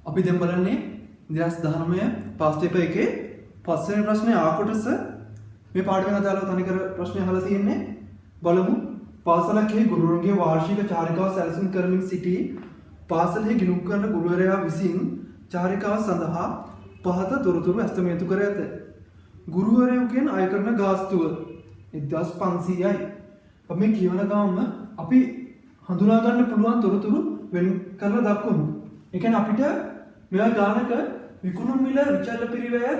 අපි දැන් බලන්නේ 2019 පාස් පේපර් එකේ පස්වෙනි ප්‍රශ්නේ ආ කොටස මේ පාඩමෙන් අදාළව තනිකර ප්‍රශ්නය අහලා තියෙන්නේ. බලමු. පාසලකේ ගුරුවරුන්ගේ වාර්ෂික චාරිකාව සැලසුම් කරමින් සිටි පාසලේ ගිණුම් කරන ගුරුවරයා විසින් චාරිකාව සඳහා පහත තොරතුරු ඇස්තමේතු කර ඇත. ගුරුවරයෙකුගෙන් අය කරන ගාස්තුව 1500යි. අපි මේ කියවන ගාම අපි හඳුනා ගන්න පුළුවන් තොරතුරු වෙන කරලා දක්වමු. ඒ කියන්නේ අපිට මෙයා ගානක විකුණුම් මිල විචල්්‍ය පිරිවැය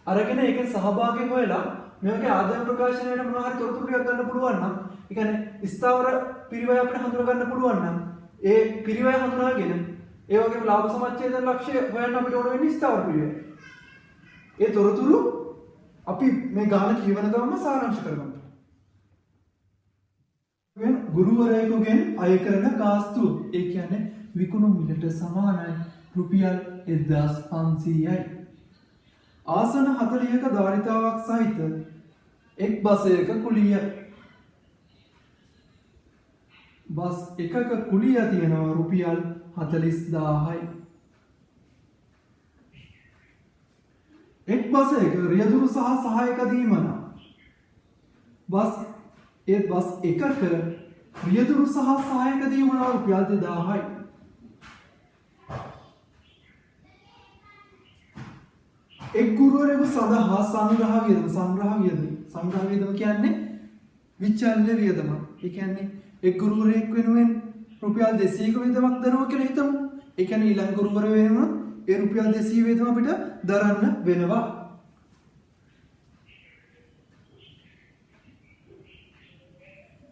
අරගෙන ඒකේ සහභාගී වෙලා මෙයාගේ ආදායම් ප්‍රකාශනයට මොනවා හරි තොරතුරු ටිකක් ගන්න පුළුවන් නම් ඒ කියන්නේ ස්ථාවර පිරිවැය අපිට හඳුනා ගන්න පුළුවන් නම් ඒ පිරිවැය හඳුනාගෙන ඒ වගේම ලාභ සමච්ඡේදන ලක්ෂ්‍ය හොයන්න අපිට ඕන වෙන්නේ ස්ථාවර පිරිවැය. ඒ තොරතුරු අපි මේ ගාන කියවන ගමන් සාරාංශ කරගමු. ගුරුවරයෙකුගෙන් අය කරන ගාස්තුව ඒ කියන්නේ විකුණුම් මිලට සමානයි රුපියල් 1500යි. ආසන 40ක ධාරිතාවක් සහිත එක් බසයක කුලිය බස් එකක කුලිය තියෙනවා රුපියල් 40000යි. එක් බසයක රියදුරු සහ සහායක දීමන බස් එකක රියදුරු සහ සහායක දීමන රුපියල් 2000යි. එක් ගුරුවරයෙකු සඳහා සංග්‍රහ වියදම කියන්නේ විචල්්‍ය වියදම. ඒ කියන්නේ එක් ගුරුවරයෙක් වෙනුවෙන් රුපියල් 200ක වියදමක් දරුවා කියලා හිතමු. ඒ කියන්නේ ඊළඟ ගුරුවරය වෙනුවෙන් ඒ රුපියල් 200 වියදම අපිට දරන්න වෙනවා.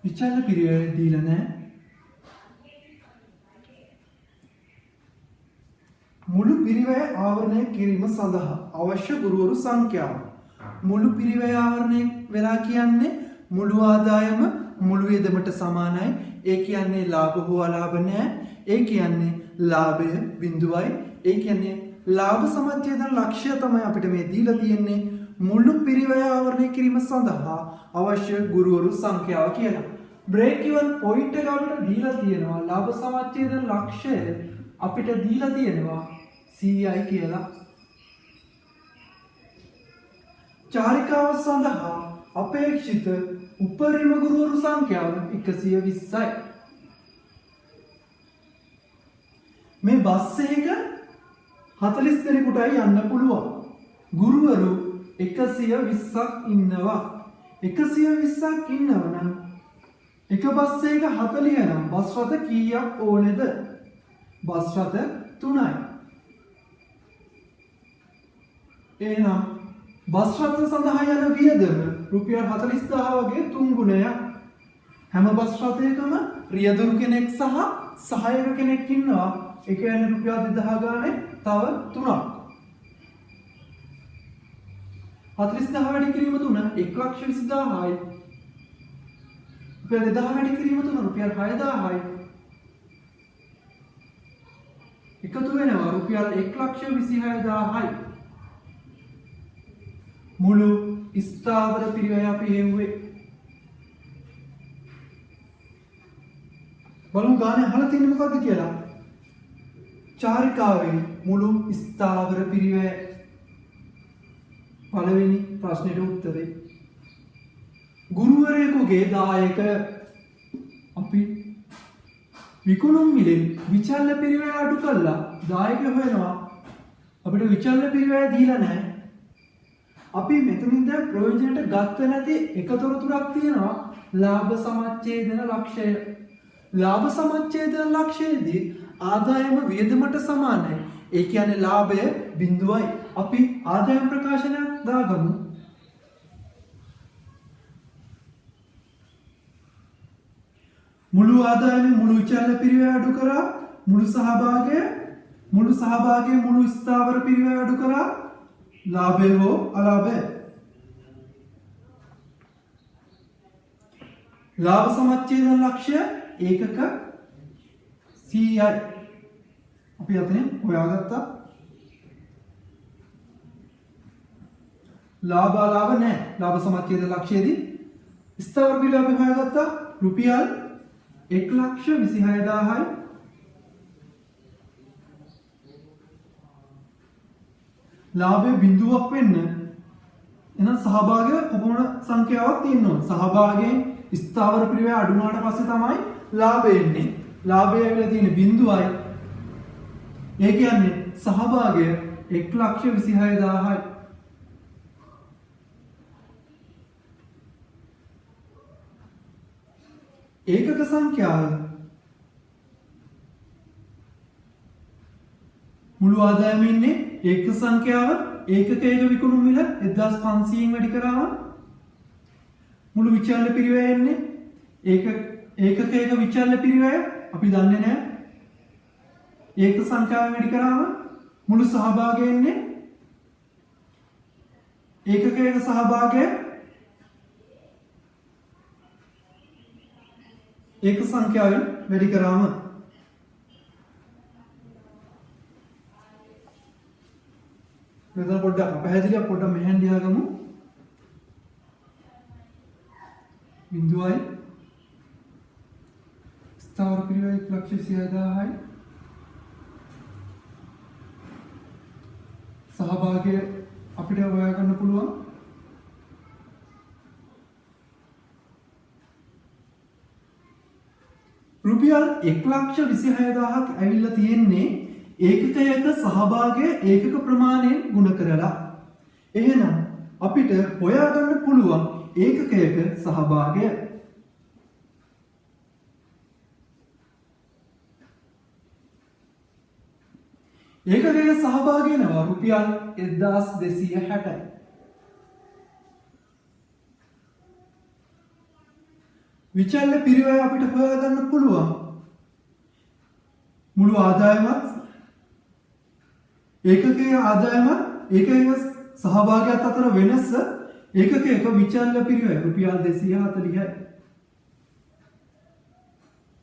විචල්්‍ය පිරිවැය දීලා නැහැ. මුළු පිරිවැය ආවරණය කිරීම සඳහා අවශ්‍ය ගුරුවරු සංඛ්‍යාව. මුළු පිරිවැය ආවරණය වෙලා කියන්නේ මුළු ආදායම මුළු වියදමට සමානයි. ඒ කියන්නේ ලාභ හෝ අලාභ නැහැ. ඒ කියන්නේ ලාභය බිඳුවයි. ඒ කියන්නේ ලාභ සමච්ඡේදන ලක්ෂ්‍ය තමයි අපිට මේ දීලා තියෙන්නේ. මුළු පිරිවැය ආවරණය කිරීම සඳහා අවශ්‍ය ගුරුවරු සංඛ්‍යාව කියලා. බ්‍රේක් ඉවන් පොයින්ට් එක අපිට දීලා තියෙනවා. ලාභ සමච්ඡේදන ලක්ෂ්‍ය අපිට දීලා තියෙනවා 100යි කියලා. චාරිකාව සඳහා අපේක්ෂිත උපරිම ගුරුවරු සංඛ්‍යාව 120යි. මේ බස් එක 40 දෙනෙකුටයි යන්න පුළුවන්. ගුරුවරු 120ක් ඉන්නවා. 120ක් ඉන්නවනම් එක බස් එක 40 නම් බස් රථ කීයක් ඕනේද? බස් රථ 3යි. එහෙනම් බස් රථ සඳහා යන වියදම රුපියල් 40000 වගේ 3 ගුණයක්. හැම බස් රථයකම රියදුරු කෙනෙක් සහ සහායක කෙනෙක් ඉන්නවා. ඒ කියන්නේ රුපියල් 2000 ගානේ තව 3ක්. 40000 වැඩි කිරීම 3 120000යි. රුපියල් 2000 වැඩි කිරීම 3 රුපියල් 6000යි. එකතු වෙනවා රුපියල් 126000යි. මුළු ස්ථාවර පිරිවැය අපි හෙව්වේ. බලමු ගානේ අහලා තියෙන්නේ මොකද්ද කියලා. චාරිකාවේ මුළු ස්ථාවර පිරිවැය. පළවෙනි ප්‍රශ්නෙට උත්තරේ. ගුරුවරයෙකුගේ දායක අපි විකුණුම් මිලෙන් විචල්්‍ය පිරිවැය අඩු කළා දායක හොයනවා. අපිට විචල්්‍ය පිරිවැය දීලා නැහැ. අපි මෙතනින් දැන් ප්‍රයෝජනට ගත්ත නැති එක තොරතුරක් තියෙනවා ලාභ සමච්ඡේදන ලක්ෂ්‍ය. ලාභ සමච්ඡේදන ලක්ෂ්‍යයේදී ආදායම වියදමට සමානයි. ඒ කියන්නේ ලාභය බිඳුවයි. අපි ආදායම් ප්‍රකාශනයක් දාගමු. මුළු ආදායම මුළු විචල්්‍ය පිරිවැය අඩු කරා මුළු සහභාගය මුළු ස්ථාවර පිරිවැය අඩු කරා ලාභය හෝ අලාභය. ලාභ සමච්ඡේදන ලක්ෂ්‍ය ඒකක 100යි. අපි අතනින් හොයාගත්තා. ලාභ අලාභ නැහැ. ලාභ සමච්ඡේදන ලක්ෂ්‍යයේදී ස්ථාවර පිරිවැය අපි හොයාගත්තා රුපියල් 126000යි. ලාභය බිඳුවක් වෙන්න එහෙනම් සහභාගී කොපමණ සංඛ්‍යාවක් තියෙනවා. සහභාගයෙන් ස්ථාවර පිරිවැය අඩු වුණාට පස්සේ තමයි ලාභය එන්නේ. ලාභය ඇවිල්ලා තියෙන්නේ බිඳුවයි. ඒ කියන්නේ සහභාගය 1,26,000යි. ඒකක සංඛ්‍යාව මුළු ආදායම ඉන්නේ ඒකක සංඛ්‍යාව ඒකකයක විකුණුම් මිල 1500න් වැඩි කරාම මුළු විචල්්‍ය පිරිවැය එන්නේ ඒකකයක විචල්්‍ය පිරිවැය අපි දන්නේ නැහැ. ඒකක සංඛ්‍යාව වැඩි කරාම මුළු සහභාගය එන්නේ ඒකකයක සහභාගය ඒක සංඛ්‍යාවෙන් වැඩි කරාම මෙතන පොඩ්ඩක් අපහැදිලියක් පොඩ්ඩක් මෙහෙන් ලියාගමු. බිඳුවයි ස්ථාවර පිරිවැය 1,26,000යි. සහභාගය අපිට හොයාගන්න පුළුවන් රුපියල් 1,26,000ක් ඇවිල්ලා තියෙන්නේ ඒකකයක සහභාගය ඒකක ප්‍රමාණයෙන් ගුණ කරලා. එහෙනම් අපිට හොයාගන්න පුළුවන් ඒකකයක සහභාගය. ඒකකයක සහභාගය නවා රුපියල් 1,260යි. විචල්්‍ය පිරිවැය අපිට හොයාගන්න පුළුවන් මුළු ආදායමත් ඒකකයේ ආදායමත් ඒකකයක සහභාගයත් අතර වෙනස ඒකකයක විචල්්‍ය පිරිවැය රුපියල් 240යි.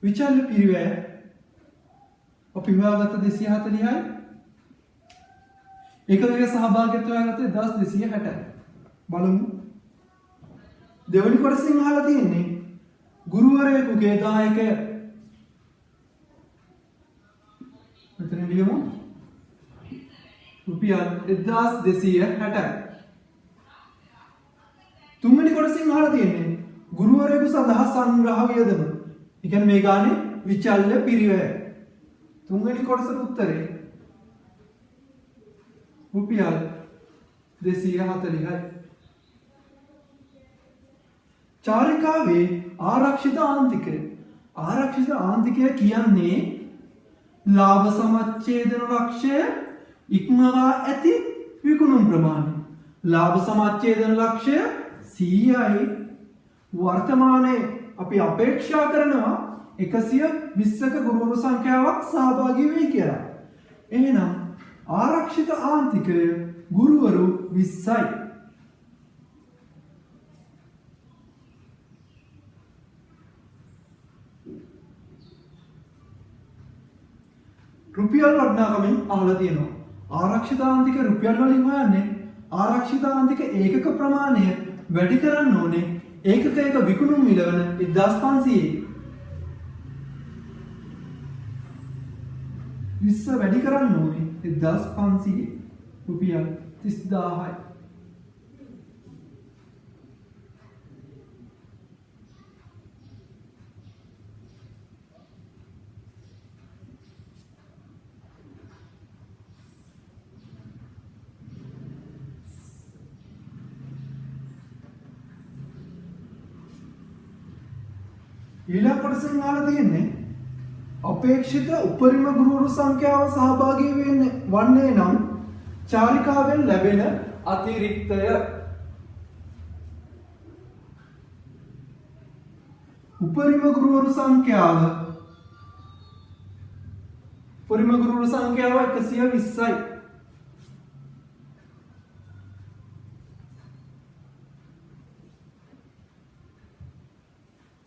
විචල්්‍ය පිරිවැය අපි හොයාගත්ත 240යි. ඒකකයේ සහභාගීත්වය හොයාගත්තේ 1,260යි. බලමු. දෙවෙනි කොටසින් අහලා තියෙන්නේ ගුරුවරයෙකුගේ දායකය. මෙතන ලියමු රුපියල් 1,260යි. තුන්වෙනි කොටසින් අහලා තියෙන්නේ ගුරුවරයෙකු සඳහා සංග්‍රහ වියදම. ඒ කියන්නේ මේ ගානේ විචල්්‍ය පිරිවැය. තුන්වෙනි කොටසට උත්තරේ රුපියල් 240යි. චාරිකාවේ ආරක්ෂිත ආන්තිකය. ආරක්ෂිත ආන්තිකය කියන්නේ ලාභ සමච්ඡේදන ලක්ෂ්‍ය ඉක්මවා ඇති විකුණුම් ප්‍රමාණය. ලාභ සමච්ඡේදන ලක්ෂ්‍ය 100යි. වර්තමානයේ අපි අපේක්ෂා කරනවා 120ක ගුරුවරු සංඛ්‍යාවක් සහභාගී වෙයි කියලා. එහෙනම් ආරක්ෂිත ආන්තිකය ගුරුවරු 20යි. රුපියල් වටිනාකමින් අහලා තියෙනවා. ආරක්ෂිතාන්තික රුපියල් වලින් හොයන්නේ ආරක්ෂිතාන්තික ඒකක ප්‍රමාණය වැඩි කරන්න ඕනේ ඒකකයක විකුණුම් මිල වන 1500යි. 20 වැඩි කරන්න ඕනේ 1500යි. රුපියල් 30000යි. ඊළඟ කොටසෙන් අහලා තියෙන්නේ අපේක්ෂිත උපරිම ගුරුවරු සංඛ්‍යාව සහභාගී වන්නේ නම් චාරිකාවෙන් ලැබෙන අතිරික්තය. උපරිම ගුරුවරු සංඛ්‍යාව 120යි.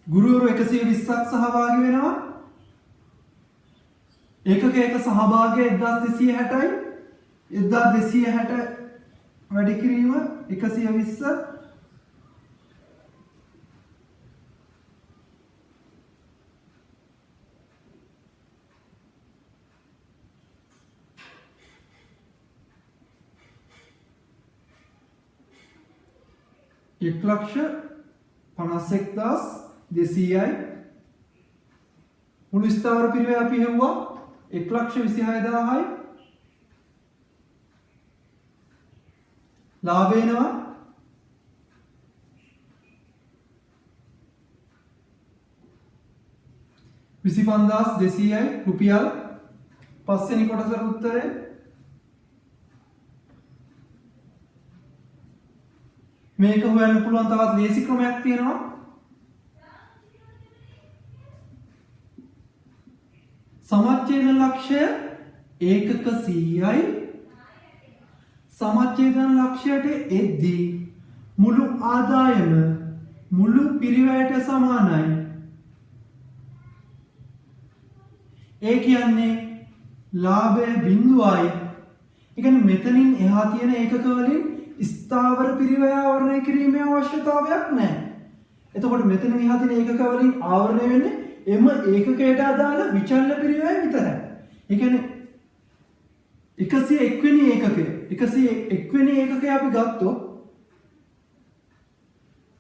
ගුරුවරු 120ක් සහභාගී වෙනවා. ඒකකයක සහභාගය 1260යි. 1260 වැඩි කිරීම 120. 1,51,200යි මුළු ස්ථාවර පිරිවැය අපි හෙව්වා 1,26,000යි ලාභ එනවා 25,200යි රුපියල් පස්වෙනි කොටසට උත්තරේ මේක හොයන්න පුළුවන් තවත් ලේසි ක්‍රමයක් තියෙනවා සමච්ඡේදන ලක්ෂය ඒකක 100යි සමච්ඡේදන ලක්ෂයට එද්දී මුළු ආදායම මුළු පිරිවැයට සමානයි ඒ කියන්නේ ලාභය බිඳුවයි ඒ කියන්නේ මෙතනින් එහා තියෙන ඒකක වලින් ස්ථාවර පිරිවැය ආවරණය කිරීමේ අවශ්‍යතාවයක් නැහැ. එතකොට මෙතන එහා තියෙන ඒකක වලින් ආවරණය වෙන්නේ එම ඒකකයට අදාළ විචල්්‍ය පිරිවැය විතරයි. ඒ කියන්නේ 101 වෙනි ඒකකය 101 වෙනි ඒකකය අපි ගත්තොත්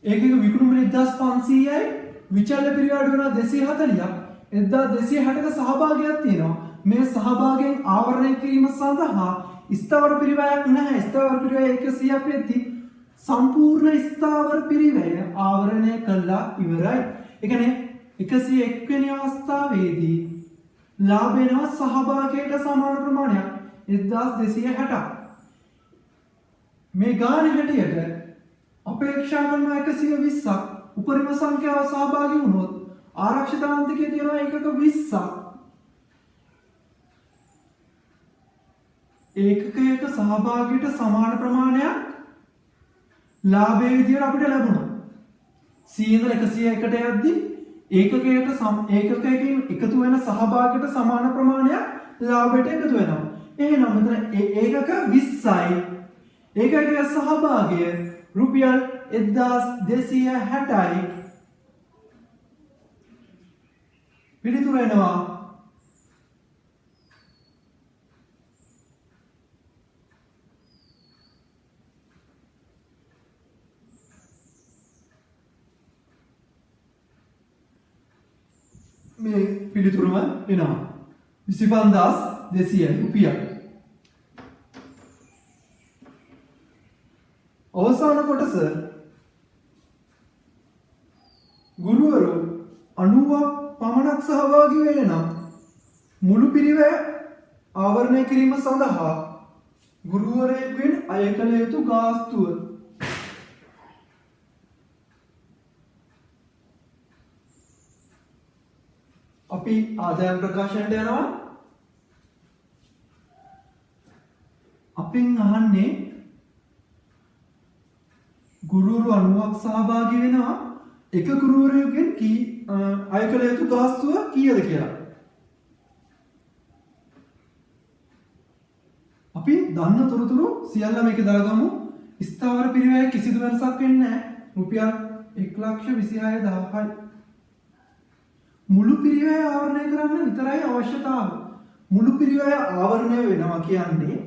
ඒකක විකුණුමන 1500යි විචල්්‍ය පිරිවැය අඩු වෙනවා 240ක් 1260ක සහභාගයක් තියෙනවා. මේ සහභාගයෙන් ආවරණය කිරීම සඳහා ස්ථාවර පිරිවැයක් නැහැ. ස්ථාවර පිරිවැය 100ක් වෙද්දී සම්පූර්ණ ස්ථාවර පිරිවැය ආවරණය කළා ඉවරයි. ඒ කියන්නේ 101 වෙනි අවස්ථාවේදී ලාභ වෙනවා සහභාගයට සමාන ප්‍රමාණයක් 1260ක්. මේ ගාන හැටියට අපේක්ෂා කරන 120ක් උපරිම සංඛ්‍යාව සහභාගී වුණොත් ආරක්ෂිත අන්තිකයේ තියෙනවා ඒකක 20ක්. ඒකකයක සහභාගීට සමාන ප්‍රමාණයක් ලාභයේ විදියට අපිට ලැබුණා. 100 ඉඳලා 101ට යද්දී ඒකකයකින් එකතු වෙන සහභාගීට සමාන ප්‍රමාණයක් ලාභයට එකතු වෙනවා. එහෙනම් මෙතන ඒකක 20යි. ඒකකයේ සහභාගය රුපියල් 1260යි. පිළිතුර එනවා මේ පිළිතුරම එනවා 25,200 රුපියල්. අවසාන කොටස ගුරුවරු 90ක් පමණක් සහභාගී වෙන නම් මුළු පිරිවැය ආවරණය කිරීම සඳහා ගුරුවරයෙකුගෙන් අය කළ යුතු ගාස්තුව අපි ආදායම් ප්‍රකාශනයට යනවා. අපෙන් අහන්නේ ගුරුවරු 90ක් සහභාගී වෙනවා එක ගුරුවරයෙකුගෙන් අය කළ යුතු ගාස්තුව කීයද කියලා. අපි දන්න තොරතුරු සියල්ල මේක දාගමු. ස්ථාවර පිරිවැය කිසිදු වෙනසක් වෙන්නේ නැහැ. රුපියල් 1,26,000යි. මුළු පිරිවැය ආවරණය කරන්න විතරයි අවශ්‍යතාව. මුළු පිරිවැය ආවරණය වෙනවා කියන්නේ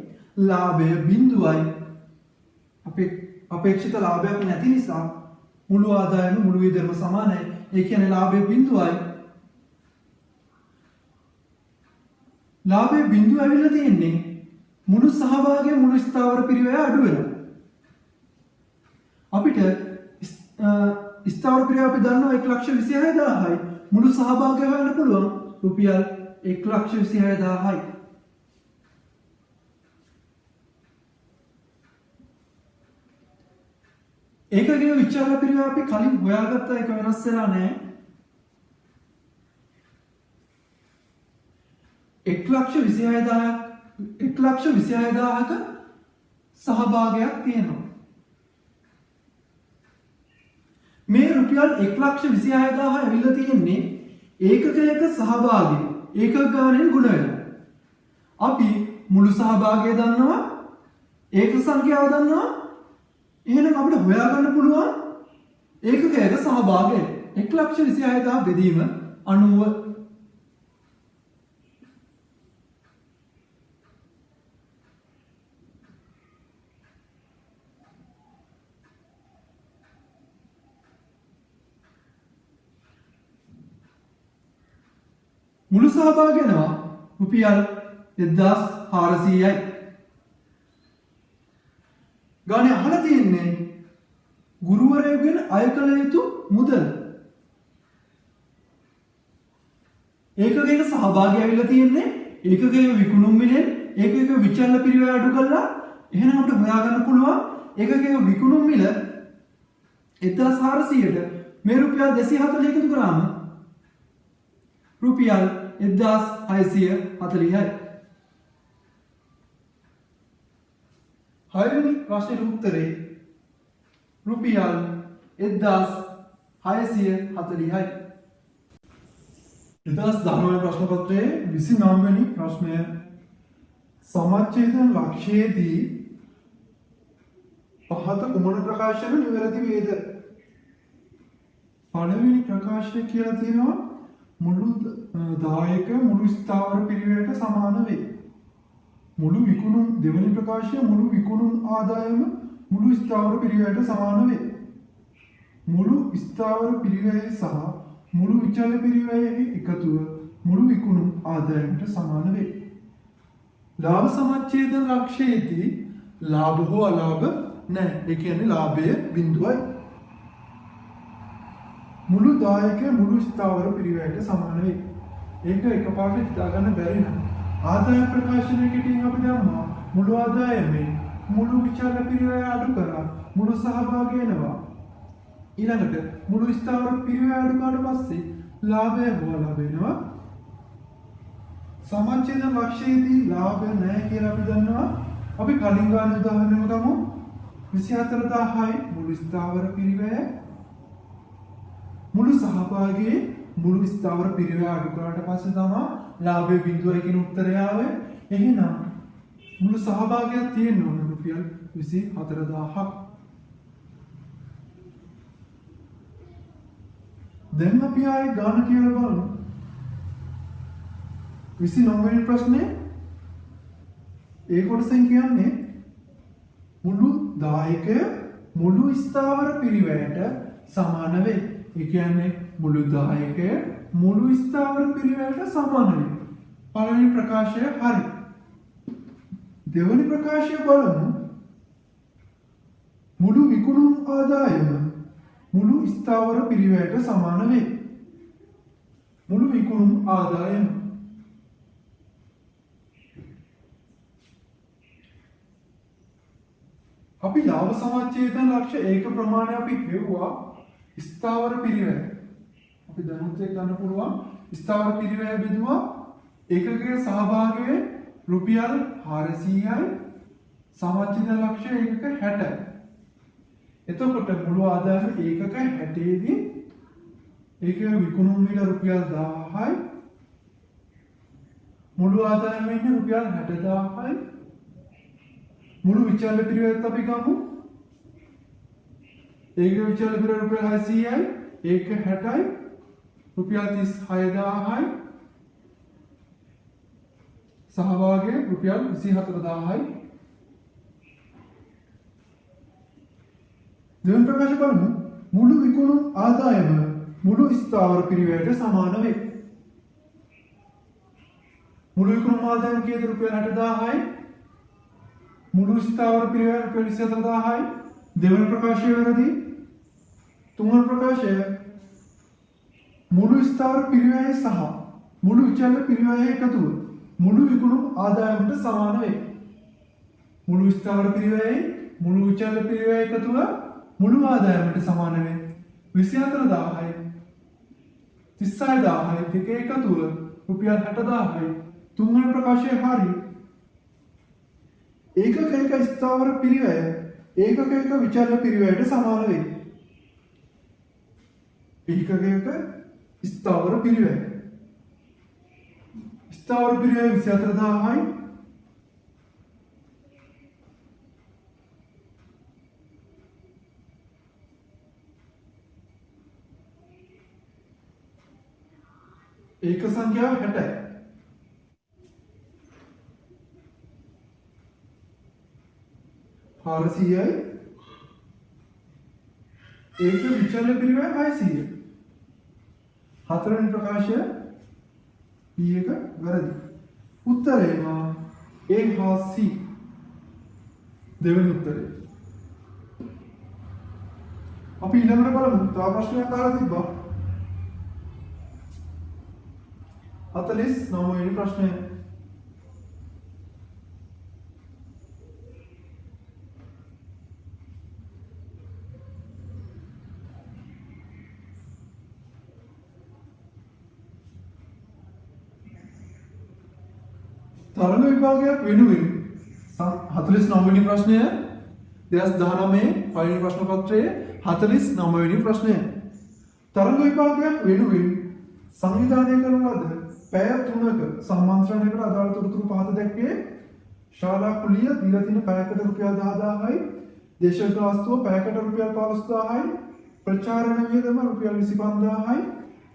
ලාභය බිඳුවයි. අපේක්ෂිත ලාභයක් නැති නිසා මුළු ආදායම මුළු විදිහටම සමානයි. ඒ කියන්නේ ලාභය බිඳුවයි. ලාභය බිඳුව ඇවිල්ලා තියෙන්නේ මුළු සහභාගය මුළු ස්ථාවර පිරිවැය අඩු වෙනවා. අපිට ස්ථාවර පිරිවැය අපි දන්නවා 1,26,000යි. මුළු සහභාගය හොයන්න පුළුවන් රුපියල් 1,26,000යි. ඒකගේ විචාර පිරිවැය අපි කලින් හොයාගත්ත එක වෙනස් වෙලා නැහැ. 1,26,000ක සහභාගයක් තියෙනවා. මේ රුපියල් 1,26,000 ඇවිල්ලා තියෙන්නේ ඒකකයක සහභාගී ඒකක ගානෙන් ගුණ වෙනවා. අපි මුළු සහභාගය දන්නවා ඒක සංඛ්‍යාව දන්නවා. එහෙනම් අපිට හොයාගන්න පුළුවන් ඒකකයක සහභාගය 1,26,000 බෙදීම 90. මුළු සහභාගී වෙනවා රුපියල් 1400යි. ගානේ අහලා තියෙන්නේ ගුරුවරයෙකුගෙන් අය කළ යුතු මුදල. ඒකකයක සහභාගී ඇවිල්ලා තියෙන්නේ ඒකකයක විකුණුම් මිලෙන් ඒකකයක විචල්ල පිරිවැය අඩු කරලා එහෙනම් අපිට හොයාගන්න පුළුවන් ඒකකයක විකුණුම් මිල 1400ට මේ රුපියල් 240 එකතු කරාම රුපියල් 1640යි. හයවෙනි ප්‍රශ්නෙට උත්තරේ රුපියල් 1640යි. 2019 ප්‍රශ්න පත්‍රයේ 29 වෙනි ප්‍රශ්නය සමච්ඡේදන ලක්ෂයේදී පහත කුමන ප්‍රකාශන නිවැරදි වේද? පළවෙනි ප්‍රකාශය කියලා තියෙනවා මුළු දායක මුළු ස්ථාවර පිරිවැයට සමාන වේ. මුළු විකුණුම් දෙවැනි ප්‍රකාශය මුළු විකුණුම් ආදායම මුළු ස්ථාවර පිරිවැයට සමාන වේ. මුළු ස්ථාවර පිරිවැය සහ මුළු විචල්‍ය පිරිවැයෙහි එකතුව මුළු විකුණුම් ආදායමට සමාන වේ. ලාභ සමච්ඡේදන ලක්ෂයේදී ලාභ හෝ අලාභ නැහැ. ඒ කියන්නේ ලාභය බිඳුවයි. මුළු දායක මුළු ස්ථාවර පිරිවැයට සමාන වේ. ඒක එකපාරට හිතා ගන්න බැරි නම් ආදාය ප්‍රකාශනයකදී අපි දන්නවා මුළු ආදායමෙන් මුළු විචල්‍ය පිරිවැය අඩු කරා මුළු සහභාගී වෙනවා. ඊළඟට මුළු ස්ථාවර පිරිවැය අඩු කරාට පස්සේ ලාභය හෝ අලාභ වෙනවා. සමච්ඡේදන ලක්ෂයේදී ලාභය නැහැ කියලා අපි දන්නවා. අපි කලින් ගන්න උදාහරණයක් ගමු. 24000යි මුළු ස්ථාවර පිරිවැය මුළු සහභාගී මුළු ස්ථාවර පිරිවැය අඩු කරාට පස්සේ තමයි ලාභය බිඳුවයි කියන උත්තරය ආවේ. එහෙනම් මුළු සහභාගියක් තියෙන්න ඕන රුපියල් 24000ක්. දැන් අපි ආයේ ගාන කියලා බලමු. 29 වෙනි ප්‍රශ්නේ ඒ කොටසෙන් කියන්නේ මුළු දායකය මුළු ස්ථාවර පිරිවැයට සමාන වේ. ඒ කියන්නේ මුළු දායකය මුළු ස්ථාවර පිරිවැයට සමාන වේ. පළවෙනි ප්‍රකාශය හරි. දෙවැනි ප්‍රකාශය බලමු. මුළු විකුණුම් ආදායම මුළු ස්ථාවර පිරිවැයට සමාන වේ. මුළු විකුණුම් ආදායම අපි ලාභ සමච්ඡේදන ලක්ෂ ඒක ප්‍රමාණය අපි හෙව්වා ස්ථාවර පිරිවැය. අපි දැනුත් එක්ක ගන්න පුළුවන් ස්ථාවර පිරිවැය බෙදුවා ඒකකයේ සහභාගී රුපියල් 400යි සමච්ඡේදන ලක්ෂය ඒකක 60යි. එතකොට මුළු ආදායම ඒකක 60 දී ඒකේ විකුණුම් මිල රුපියල් 1000යි මුළු ආදායම ඉන්නේ රුපියල් 60000යි. මුළු විචල්‍ය පිරිවැයත් අපි ගමු. ඒකේ විචල්‍ය පිරිවැය රුපියල් 600යි ඒක 60යි රුපියල් 36000යි සහභාගී රුපියල් 24000යි. දෙවන ප්‍රකාශ බලමු. මුළු විකුණුම් ආදායම මුළු ස්ථාවර පිරිවැයට සමාන වේ. මුළු විකුණුම් ආදායම කීයද? රුපියල් 60000යි. මුළු ස්ථාවර පිරිවැය රුපියල් 24000යි. දෙවන ප්‍රකාශය වැරදි. තුන්වන ප්‍රකාශය මුළු ස්ථාවර පිරිවැය සහ මුළු විචල්‍ය පිරිවැය එකතුව මුළු විකුණුම් ආදායමට සමාන වේ. මුළු ස්ථාවර පිරිවැයයි මුළු විචල්‍ය පිරිවැය එකතුව මුළු ආදායමට සමාන වේ. 24000යි 36000යි දෙක එකතුව රුපියල් 60000යි. තුන්වන ප්‍රකාශය හරි. ඒකක ස්ථාවර පිරිවැය ඒකක විචල්‍ය පිරිවැයට සමාන වේ. ඒකක ස්ථාවර පිරිවැය ස්ථාවර පිරිවැය 24000යි ඒක සංඛ්‍යාව 60යි. RCI ඒක විචල්‍ය පිරිවැය 600. හතරවෙනි ප්‍රකාශය B එක වැරදි. උත්තරේ A හා C. දෙවෙනි උත්තරේ. අපි ඊළඟට බලමු. තව ප්‍රශ්නයක් අහලා තිබ්බා. 49 වෙනි ප්‍රශ්නය. තරංග විභාගයක් වෙනුවෙන් 49 වෙනි ප්‍රශ්නය 2019 පළවෙනි ප්‍රශ්න පත්‍රයේ 49 වෙනි ප්‍රශ්නය. තරංග විභාගයක් වෙනුවෙන් සංවිධානය කරන ලද පැය 3ක සම්මන්ත්‍රණයකට අදාළ තොරතුරු පහත දැක්වේ. ශාලා කුලිය දීලා තියෙන පැයකට රුපියල් 10000යි, දේශක ගාස්තුව පැයකට රුපියල් 15000යි, ප්‍රචාරණ වියදම රුපියල් 25000යි,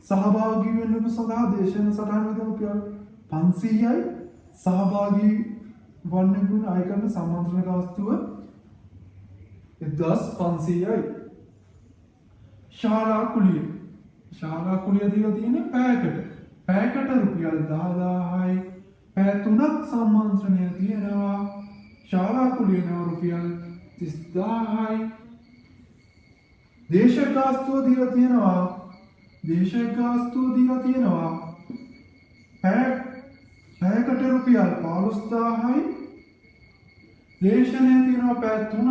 සහභාගී වෙන්න සඳහා දේශන සටහන් වියදම රුපියල් 500යි, සහභාගී වන්නෙකුන් අය කරන සම්මන්ත්‍රණ ගාස්තුව 1500යි. ශාලා කුලිය දීලා තියෙන්නේ පැයකට රුපියල් 10000යි. පැය 3ක් සම්මන්ත්‍රණය තියෙනවා. ශාලා කුලිය නාම රුපියල් 30000යි. දේශක ගාස්තුව දීලා තියෙනවා. පැයකට රුපියල් 15000යි. දේශනය තියෙනවා පැය 3ක්.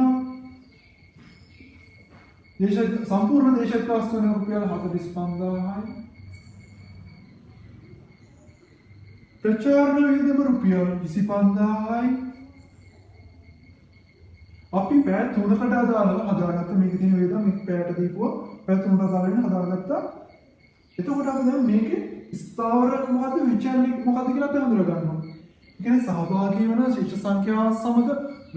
සම්පූර්ණ දේශක ගාස්තුව රුපියල් 45000යි. ප්‍රචාරණ වියදම රුපියල් 25000යි. අපි පැය 3කට අදාළව හදාගත්ත මේකේ තියෙන වියදම මේක පැයට දීපුවා පැය 3කට අදාළව හදාගත්තා. එතකොට අපි දැන් මේකේ ස්ථාවර මොකද්ද විචලන මොකද්ද කියලා අපි හඳුනා ගන්නවා. ඒ කියන්නේ සහභාගී වෙන ශිෂ්‍ය සංඛ්‍යාව සමග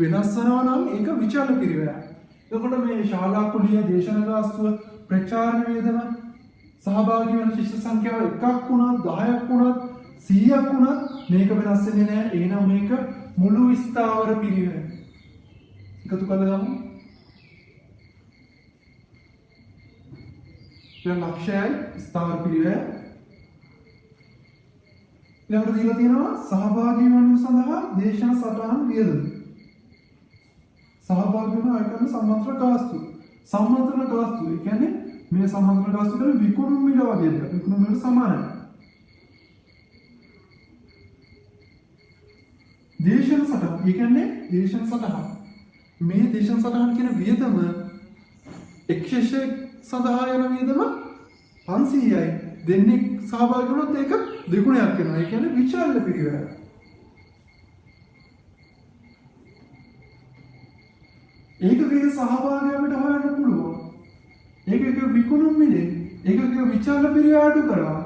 වෙනස් වෙනවා නම් ඒක විචලන පිරිවැයක්. එතකොට මේ ශාලා කුලිය දේශන ගාස්තුව ප්‍රචාරණ වියදම සහභාගී වෙන ශිෂ්‍ය සංඛ්‍යාව එකක් වුණත් 10ක් වුණත් 100ක් වුණත් මේක වෙනස් වෙන්නේ නැහැ. එහෙනම් මේක මුළු ස්ථාවර පිරිවැය. එකතු කරලා ගමු. දැන් ලක්ෂයයි ස්ථාවර පිරිවැය. ඊළඟට දීලා තියෙනවා සහභාගී වීම සඳහා දේශන සටහන් වියදම. සහභාගී වෙන අය කරන සම්මන්ත්‍රණ ගාස්තු. සම්මන්ත්‍රණ ගාස්තු. ඒ කියන්නේ මේ සම්මන්ත්‍රණ ගාස්තු කියන්නේ විකුණුම් මිල වගේ දෙයක්. විකුණුම් මිලට සමානයි. දේශන සටහන්. ඒ කියන්නේ දේශන සටහන්. මේ දේශන සටහන් කියන වියදම එක්ෂේෂ සඳහා යන වියදම 500යි. දෙන්නේ සහභාගී වුණොත් ඒක දෙගුණයක් වෙනවා. ඒ කියන්නේ විචාල්‍ය පිරිවැය. ඒකකයේ සහභාගී අපිට හොයන්න පුළුවන්. ඒකක විකුණුම් මිලේ ඒකක විචාල්‍ය පිරිවැය අඩු කරලා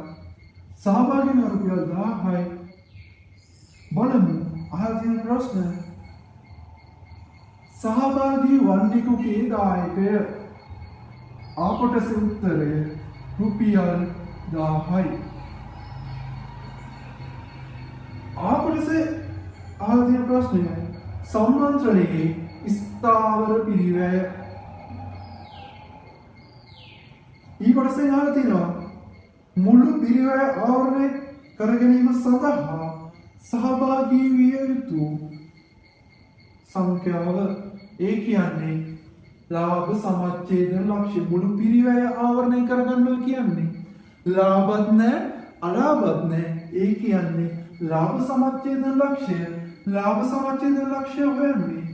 සහභාගී වෙන රුපියල් 1000යි. බලමු අහලා තියෙන ප්‍රශ්න. සහභාගී වන්නෙකුගේ දායකය. ආ කොටසේ උත්තරය රුපියල් 1000යි. ආ කොටසේ අහලා තියෙන ප්‍රශ්නය සම්මන්ත්‍රණයේ ස්ථාවර පිරිවැය. ඊ කොටසේ අහලා තියෙනවා මුළු පිරිවැය ආවරණය කර ගැනීම සඳහා සහභාගී විය යුතු සංඛ්‍යාව. ඒ කියන්නේ ලාභ සමච්ඡේදන ලක්ෂ්‍ය. මුළු පිරිවැය ආවරණය කරගන්නවා කියන්නේ ලාභත් නැහැ අලාභත් නැහැ. ඒ කියන්නේ ලාභ සමච්ඡේදන ලක්ෂ්‍ය. ලාභ සමච්ඡේදන ලක්ෂ්‍ය හොයන්නේ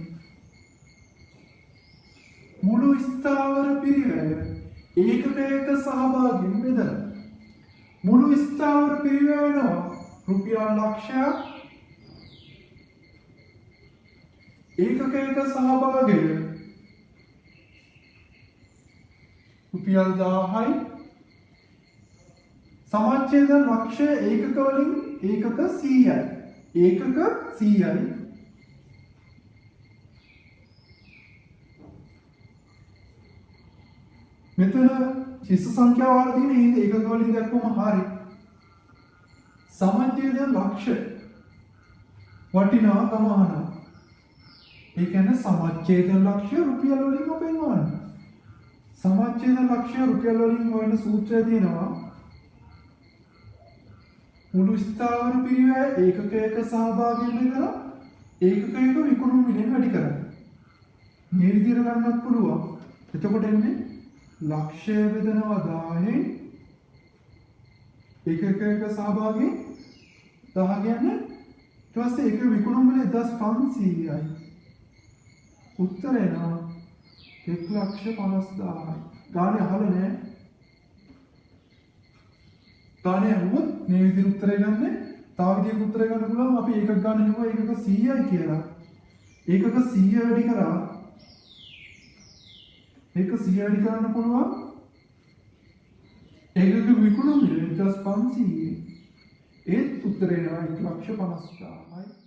මුළු ස්ථාවර පිරිවැය ඒකකයක සහභාගීන් බෙදලා. මුළු ස්ථාවර පිරිවැය වෙනවා රුපියල් ලක්ෂයක්. ඒකකයක සහභාගය රුපියල් 1000යි. සමච්ඡේදන ලක්ෂ්‍ය ඒකක වලින් ඒකක 100යි. ඒකක 100යි. මෙතන ශිෂ්‍ය සංඛ්‍යාව වල තියෙන මේ ඒකක වලින් දක්වම හරි. සමච්ඡේදන ලක්ෂ්‍ය වටිනාකම අහනවා. ඒ කියන්නේ සමච්ඡේදන ලක්ෂ්‍ය රුපියල් වලින් අපෙන්වන්න. සමච්ඡේදන ලක්ෂ්‍ය රුපියල් වලින් හොයන සූත්‍රය තියෙනවා. මුළු ස්ථාවර පිරිවැය ඒකකයක සහභාගී වෙලා ඒකකයක විකුණුම් මිලෙන් වැඩි කරන්න. මේ විදිහට ගන්නත් පුළුවන්. එතකොට එන්නේ ලක්ෂය බෙදනවා 1000න් ඒකකයක සහභාගී 1000 කියන්නේ ඊට පස්සේ ඒක විකුණුම් මිල 1500යි. උත්තරේ නම් 1,50,000යි. ගානේ අහලා නැහැ. ගානේ අහුවොත් මේ විදිහට උත්තරේ ගන්න. තව විදිහකට උත්තරේ ගන්න පුළුවන්. අපි ඒකක ගන්න නෙවෙයි ඒකක 100යි කියලා. ඒකක 100 වැඩි කරා. ඒක 100 වැඩි කරන්න පුළුවන්. ඒකක විකුණුම් මිල 1,500යි. ඒත් උත්තරේ නම් 1,50,000යි.